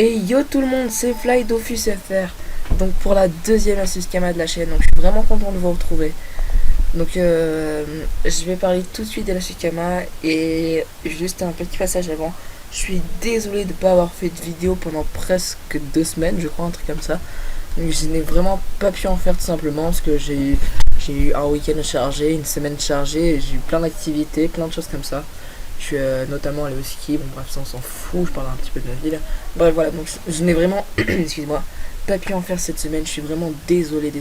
Et yo tout le monde, c'est FlyDofusFR. Donc pour la deuxième astuce Kama de la chaîne, donc je suis vraiment content de vous retrouver. Donc je vais parler tout de suite de l'astuce Kama et juste un petit passage avant. Je suis désolé de ne pas avoir fait de vidéo pendant presque 2 semaines, je crois, un truc comme ça. Donc je n'ai vraiment pas pu en faire tout simplement parce que j'ai eu un week-end chargé, une semaine chargée, j'ai eu plein d'activités, plein de choses comme ça. Je suis notamment allé au ski, bon bref ça on s'en fout, je parle un petit peu de ma ville. Bref voilà, donc je n'ai vraiment, excuse-moi, pas pu en faire cette semaine, je suis vraiment désolé.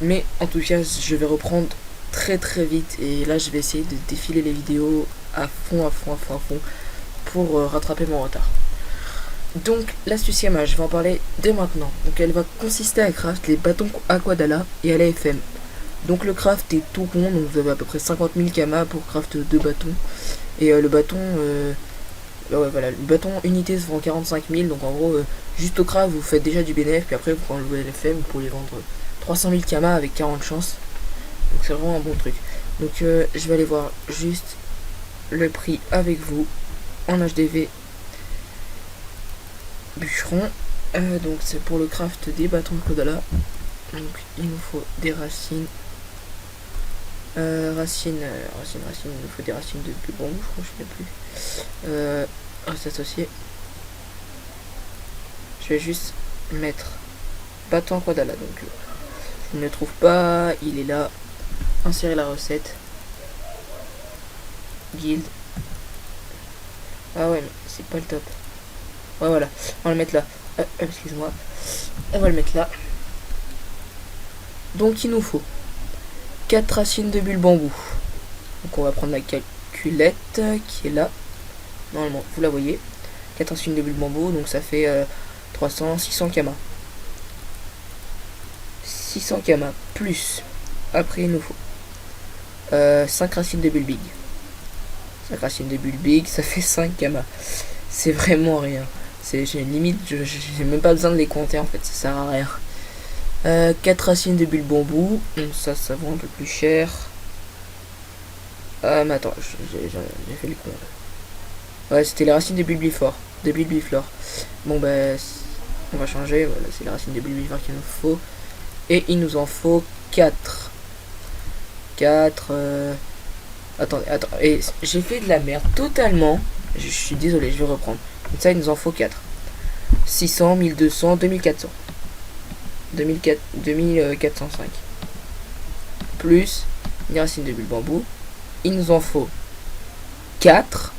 Mais en tout cas je vais reprendre très vite et là je vais essayer de défiler les vidéos à fond pour rattraper mon retard. Donc l'astuce Yama, je vais en parler dès maintenant. Donc elle va consister à craft les bâtons Aquadala et à l'AFM. Donc le craft est tout rond, donc vous avez à peu près 50 000 Kama pour craft 2 bâtons. Et le bâton, ouais, voilà, le bâton unité se vend 45 000, donc en gros, juste au craft vous faites déjà du bénéfice, puis après vous prenez le LFM, vous pouvez vendre 300 000 Kama avec 40 chances. Donc c'est vraiment un bon truc. Donc je vais aller voir juste le prix avec vous en HDV bûcheron. Donc c'est pour le craft des bâtons de Kodala. Donc il nous faut des racines. Racines, il nous faut des racines de bulbon, je crois, je sais plus. Reste associé. Je vais juste mettre bâton Kodala. Donc je ne trouve pas, il est là. Insérer la recette. Guild. Ah ouais, mais c'est pas le top. Ouais, voilà, on va le mettre là. Excuse-moi. On va le mettre là. Donc il nous faut 4 racines de bulles bambou. Donc on va prendre la calculette qui est là. Normalement, vous la voyez. 4 racines de bulles bambou, donc ça fait 600 Kama. 600 Kama plus. Après il nous faut 5 racines de bulles big. 5 racines de bulles big, ça fait 5 Kama. C'est vraiment rien. J'ai limite, j'ai même pas besoin de les compter en fait, ça sert à rien. 4 racines de bulles bambou, donc ça vaut un peu plus cher. Mais attends, j'ai fait le con. Ouais, c'était les racines de bulles biflore. Bon bah, on va changer, voilà, c'est les racines de bulles biflore qu'il nous faut. Et il nous en faut 4. Attendez, et j'ai fait de la merde totalement. Je suis désolé, je vais reprendre. Donc ça, il nous en faut 4. 600, 1200, 2400. 2405. Plus une racine de bulles bambou. Il nous en faut 4.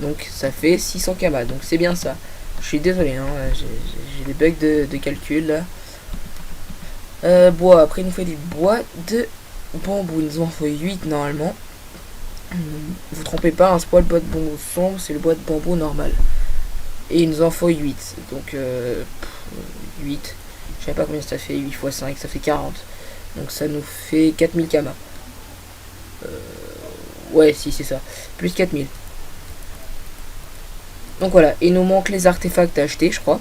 Donc ça fait 600 Kama. Donc c'est bien ça. Je suis désolé, hein, j'ai des bugs de calcul là. Bois, après il nous fait du bois de bambou. Il nous en faut 8 normalement. Vous trompez pas, hein, c'est pas le bois de bambou sombre, c'est le bois de bambou normal. Et il nous en faut 8. Donc 8. Je sais pas combien ça fait. 8 x 5, ça fait 40. Donc ça nous fait 4000 Kama. Ouais, si c'est ça. Plus 4000. Donc voilà, il nous manque les artefacts à acheter, je crois.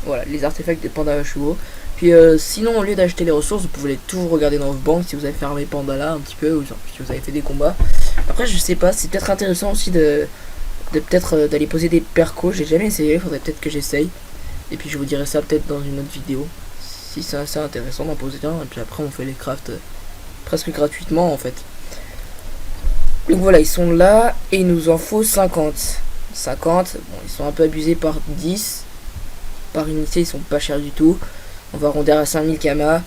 Voilà, les artefacts de Panda Chuo. Puis sinon, au lieu d'acheter les ressources, vous pouvez toujours regarder dans vos banques si vous avez farmé Pandala un petit peu, ou genre, si vous avez fait des combats. Après, je sais pas, c'est peut-être intéressant aussi peut-être d'aller poser des percos. J'ai jamais essayé, faudrait peut-être que j'essaye. Et puis je vous dirai ça peut-être dans une autre vidéo. Si c'est assez intéressant d'en poser un. Et puis après, on fait les crafts presque gratuitement en fait. Donc voilà, ils sont là et il nous en faut 50. 50, bon, ils sont un peu abusés par 10. Par unité, ils sont pas chers du tout. On va arrondir à 5000 Kama.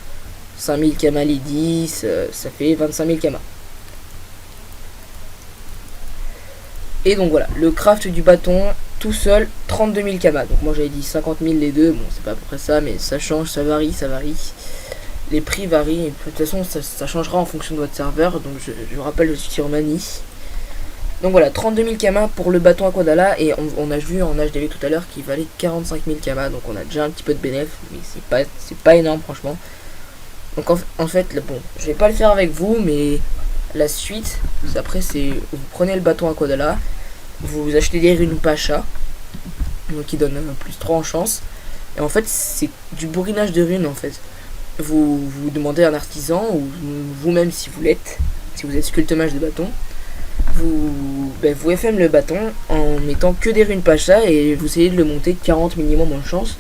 5000 Kama les 10, ça fait 25 000 Kama. Et donc voilà, le craft du bâton tout seul, 32 000 Kama. Donc moi j'avais dit 50 000 les deux, bon c'est pas à peu près ça, mais ça change, ça varie. Les prix varient, et de toute façon ça changera en fonction de votre serveur. Donc je vous rappelle, je suis sur Mani. Donc voilà, 32 000 Kama pour le bâton Aquadala, et on a vu en HDV tout à l'heure qu'il valait 45 000 Kama, donc on a déjà un petit peu de bénéfice, mais c'est pas énorme franchement. Donc en fait, bon, je vais pas le faire avec vous, mais la suite, après c'est, vous prenez le bâton Aquadala, vous achetez des runes Pacha, donc qui donnent plus 3 en chance, et en fait c'est du bourrinage de runes en fait. Vous demandez à un artisan, ou vous-même si vous l'êtes, si vous êtes sculpteur de bâton, vous FM le bâton en mettant que des runes Pacha et vous essayez de le monter 40 minimum en chance.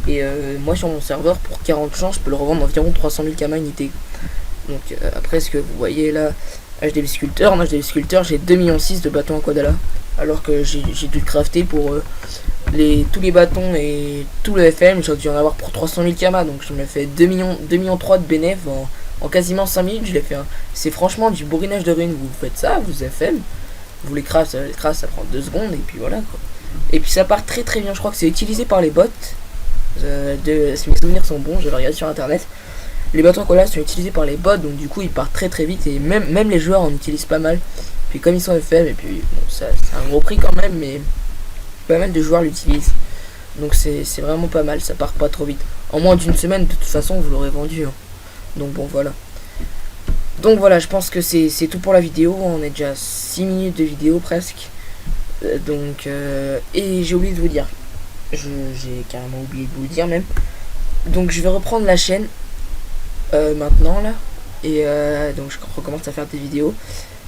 Et moi sur mon serveur pour 40 chances je peux le revendre environ 300 000 kama unité. Donc après ce que vous voyez là, HDV Sculpteur, en HDV Sculpteur j'ai 2,6 millions de bâtons Aquadala. Alors que j'ai dû crafter pour tous les bâtons et tout le FM, j'ai dû en avoir pour 300 000 kama. Donc je me fais 2 millions 3 de bénéf en quasiment 5 minutes. Je l'ai fait. C'est franchement du bourrinage de runes. Vous faites ça, vous FM, vous les craft, ça prend 2 secondes et puis voilà quoi. Et puis ça part très très bien. Je crois que c'est utilisé par les bots. Si mes souvenirs sont bons, j'avais regardé sur internet. Les bâtons Aquadala sont utilisés par les bots, donc du coup ils partent très très vite et même les joueurs en utilisent pas mal. Puis comme ils sont FM, et puis bon, ça c'est un gros prix quand même, mais pas mal de joueurs l'utilisent. Donc c'est vraiment pas mal, ça part pas trop vite. En moins d'une semaine, de toute façon, vous l'aurez vendu. Hein. Donc bon, voilà. Donc voilà, je pense que c'est tout pour la vidéo. On est déjà à 6 minutes de vidéo presque. Et j'ai oublié de vous dire. J'ai carrément oublié de vous le dire même. Donc je vais reprendre la chaîne maintenant là. Et donc je recommence à faire des vidéos.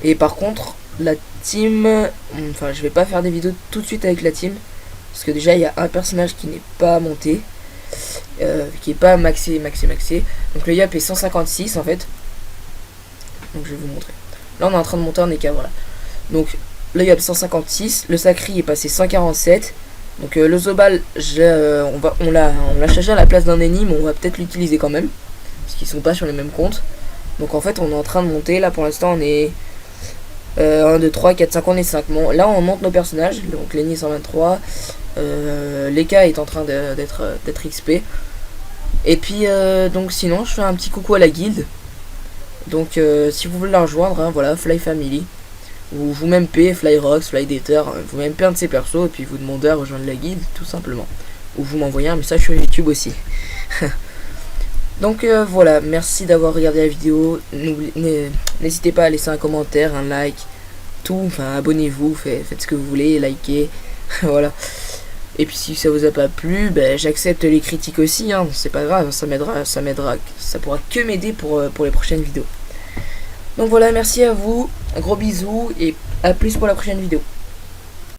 Et par contre, la team, enfin je vais pas faire des vidéos tout de suite avec la team. Parce que déjà il y a un personnage qui n'est pas monté. Qui est pas maxé. Donc le YAP est 156 en fait. Donc je vais vous montrer. Là on est en train de monter un EK, voilà. Donc le YAP 156, le Sacri est passé 147. Donc le Zobal, on l'a chargé à la place d'un ennemi, mais on va peut-être l'utiliser quand même. Parce qu'ils sont pas sur les mêmes comptes. Donc en fait on est en train de monter, là pour l'instant on est 1, 2, 3, 4, 5, on est 5. Bon, là on monte nos personnages, donc Lenny 123, Leka est en train d'être XP. Et puis donc sinon je fais un petit coucou à la guilde. Donc si vous voulez la rejoindre, hein, voilà, Fly Family. Ou vous MP, Flyrox, Flydater, vous MP un de ces persos et puis vous demandez à rejoindre la guilde tout simplement. Ou vous m'envoyez un message sur YouTube aussi. Donc voilà, merci d'avoir regardé la vidéo. N'hésitez pas à laisser un commentaire, un like, tout, enfin abonnez-vous, faites ce que vous voulez, likez, voilà. Et puis si ça vous a pas plu, ben, j'accepte les critiques aussi, hein, c'est pas grave, ça pourra que m'aider pour les prochaines vidéos. Donc voilà, merci à vous, un gros bisou et à plus pour la prochaine vidéo.